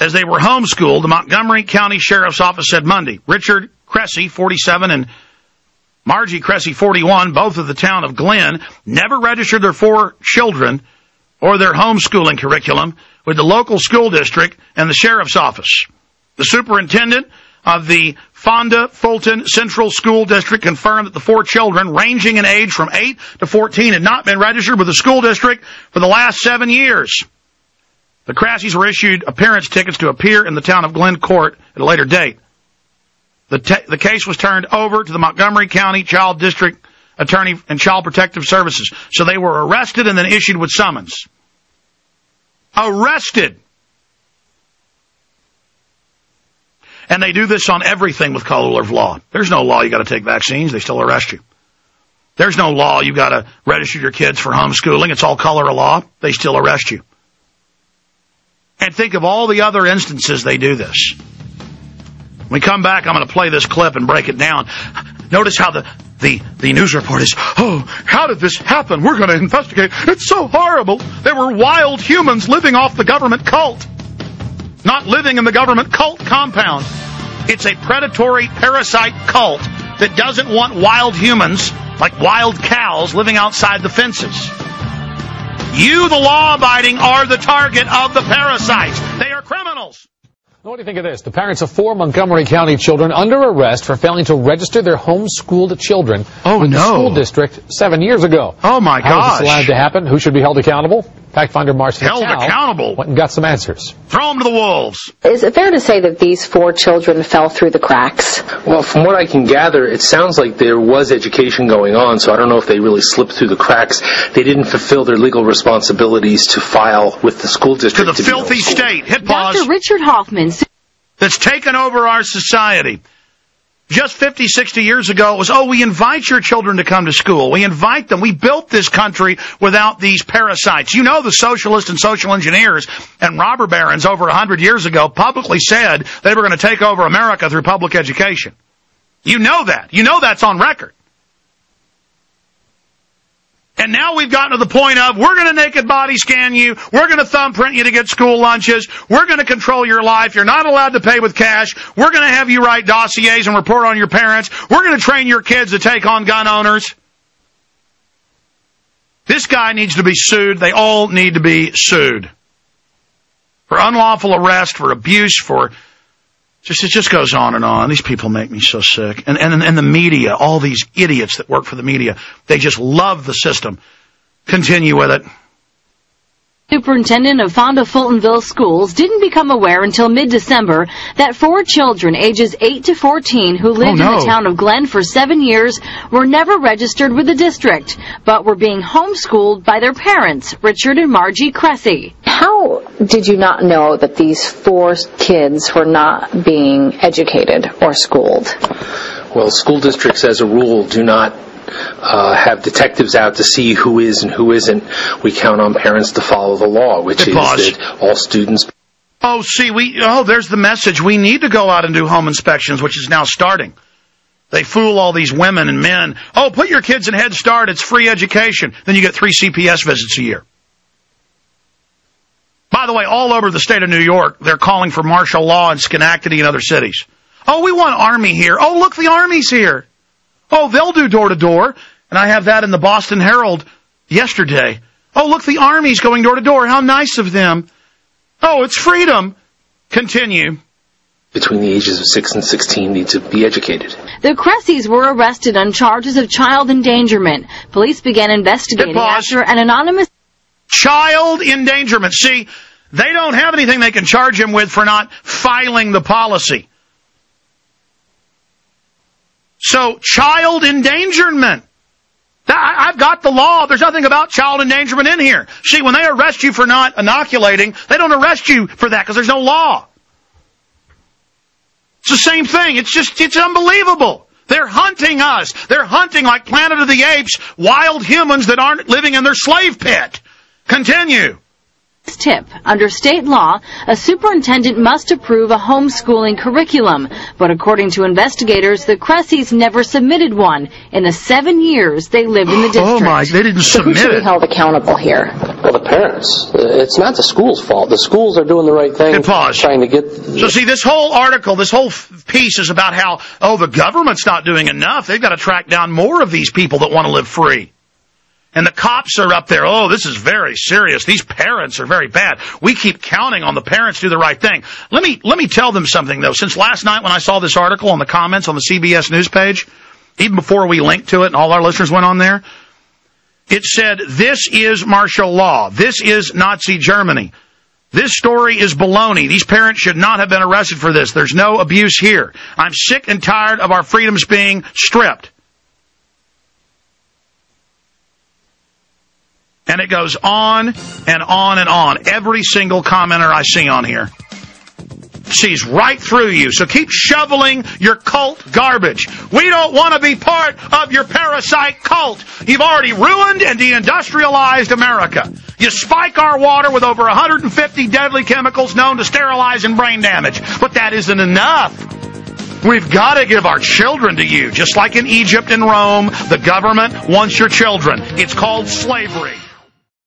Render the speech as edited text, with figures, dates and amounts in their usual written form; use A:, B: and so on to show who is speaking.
A: as they were homeschooled, the Montgomery County Sheriff's Office said Monday. Richard Cressy, 47, and Margie Cressy, 41, both of the town of Glen, never registered their 4 children or their homeschooling curriculum with the local school district and the sheriff's office. The superintendent of the Fonda-Fultonville Central School District confirmed that the 4 children, ranging in age from 8 to 14, had not been registered with the school district for the last 7 years. The Crasseys were issued appearance tickets to appear in the town of Glen court at a later date. The case was turned over to the Montgomery County Child District Attorney and Child Protective Services. So they were arrested and then issued with summons. Arrested! And they do this on everything with color of law. There's no law you got to take vaccines. They still arrest you. There's no law you got to register your kids for homeschooling. It's all color of law. They still arrest you. And think of all the other instances they do this. When we come back, I'm going to play this clip and break it down. Notice how the news report is, oh, how did this happen? We're going to investigate. It's so horrible. There were wild humans living off the government cult. Not living in the government cult compound. It's a predatory parasite cult that doesn't want wild humans, like wild cows, living outside the fences. You, the law-abiding, are the target of the parasites. They are criminals.
B: What do you think of this? The parents of 4 Montgomery County children under arrest for failing to register their homeschooled children with the school district 7 years ago.
A: Oh, my gosh.
B: How is this allowed to happen? Who should be held accountable? Fact finder Marcia
A: Held accountable?
B: Went and got some answers.
A: Throw them to the wolves.
C: Is it fair to say that these 4 children fell through the cracks?
D: Well, from what I can gather, it sounds like there was education going on, so I don't know if they really slipped through the cracks. They didn't fulfill their legal responsibilities to file with the school district.
A: To the filthy state. Hit pause.
C: Dr. Richard Hoffman.
A: That's taken over our society. Just 50, 60 years ago, it was, we invite your children to come to school. We invite them. We built this country without these parasites. You know, the socialists and social engineers and robber barons over 100 years ago publicly said they were going to take over America through public education. You know that. You know that's on record. And now we've gotten to the point of, we're going to naked body scan you, we're going to thumbprint you to get school lunches, we're going to control your life, you're not allowed to pay with cash, we're going to have you write dossiers and report on your parents, we're going to train your kids to take on gun owners. This guy needs to be sued. They all need to be sued. For unlawful arrest, for abuse, for... it just goes on and on. These people make me so sick. And the media, all these idiots that work for the media, they just love the system. Continue with it.
E: Superintendent of Fonda-Fultonville Schools didn't become aware until mid-December that 4 children ages 8 to 14 who lived in the town of Glen for 7 years were never registered with the district, but were being homeschooled by their parents, Richard and Margie Cressy.
C: How did you not know that these 4 kids were not being educated or schooled?
D: Well, school districts, as a rule, do not have detectives out to see who is and who isn't. We count on parents to follow the law, which is that all students...
A: there's the message. We need to go out and do home inspections, which is now starting. They fool all these women and men. Put your kids in Head Start. It's free education. Then you get 3 CPS visits a year. By the way, all over the state of New York, they're calling for martial law in Schenectady and other cities. We want Army here. Look, the Army's here. They'll do door-to-door. And I have that in the Boston Herald yesterday. Look, the Army's going door-to-door. How nice of them. It's freedom. Continue.
D: Between the ages of 6 and 16 need to be educated.
E: The Cressys were arrested on charges of child endangerment. Police began investigating after an anonymous...
A: Child endangerment. See, they don't have anything they can charge him with for not filing the policy. So, child endangerment. I've got the law. There's nothing about child endangerment in here. See, when they arrest you for not inoculating, they don't arrest you for that because there's no law. It's the same thing. It's unbelievable. They're hunting us. They're hunting, like Planet of the Apes, wild humans that aren't living in their slave pit. Continue.
E: Tip. Under state law, a superintendent must approve a homeschooling curriculum, but according to investigators, the Cressies never submitted one in the 7 years they lived in the district.
A: Oh my, they didn't submit it.
C: Who should be held accountable here?
D: Well, the parents. It's not the school's fault. The schools are doing the right thing.
A: Good pause.
D: Trying to get...
A: So see, this whole article, this whole piece is about how, the government's not doing enough. They've got to track down more of these people that want to live free. And the cops are up there, this is very serious. These parents are very bad. We keep counting on the parents to do the right thing. Let me tell them something, though. Since last night when I saw this article on the comments on the CBS News page, even before we linked to it and all our listeners went on there, it said, this is martial law. This is Nazi Germany. This story is baloney. These parents should not have been arrested for this. There's no abuse here. I'm sick and tired of our freedoms being stripped. And it goes on and on and on. Every single commenter I see on here sees right through you. So keep shoveling your cult garbage. We don't want to be part of your parasite cult. You've already ruined and deindustrialized America. You spike our water with over 150 deadly chemicals known to sterilize and brain damage. But that isn't enough. We've got to give our children to you. Just like in Egypt and Rome, the government wants your children. It's called slavery.